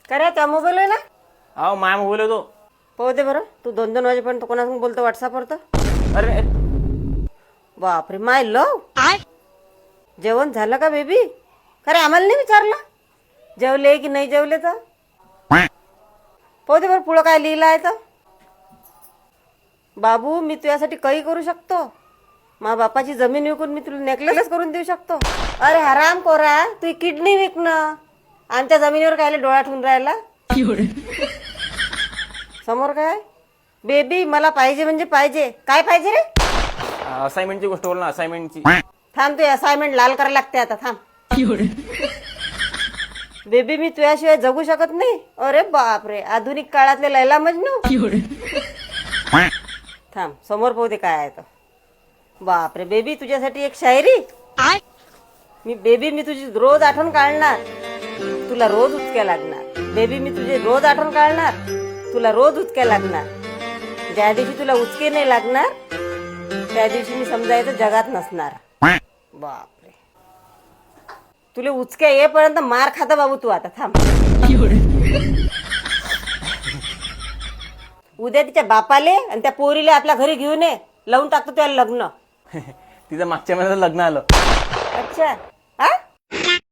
काय त्या मोबाईल आहे ना? अहो माया मोबाईल आहे तो. पाहू दे बरं. तू 2-2 वाजेपर्यंत कोणासंग बोलतो व्हॉट्सअपवर तर? अरे बापरे माय लव. जेवण झालं का बेबी? खरे आम्हाला नाही विचारलं जेवले की नाही जेवले तर. पाहू दे बरं पुढं काय लिहिलं आहे तर. बाबू मी तुझ्यासाठी काही करू शकतो. मा बापाची जमीन विकून मी तुला नेकलेस करून देऊ शकतो. अरे हराम कोरा तू किडनी विकणं आमच्या जमिनीवर काय डोळा ठेवून राहिला. समोर काय बेबी मला पाहिजे म्हणजे पाहिजे. काय पाहिजे रे? असाइनमेंटची गोष्ट बोल ना, असाइनमेंटची. थांब तू असाइनमेंट लाल करायला लागते आता थांब. बेबी मी तुझ्याशिवाय जगू शकत नाही. अरे बापरे आधुनिक काळातले लैला मजनू. थांब समोर पाहू दे काय आहे तर. बापरे बेबी तुझ्यासाठी एक शायरी. मी तुझी रोज आठवण काढणार तुला रोज उचक्या लागणार. बेबी मी तुझी रोज आठवण काढणार तुला रोज उचक्या लागणार. ज्या दिवशी तुला उचके नाही लागणार त्या दिवशी मी समजायचं जगात नसणार. बापरे तुला उचक्या येईपर्यंत मार खाता बाबू तू आता थांब. उद्या तिच्या बापाले आणि त्या पोरीले आपल्या घरी घेऊन ये. लावून टाकतो त्याला लग्न. तिचं मागच्या महिन्यात लग्न आलं. अच्छा हा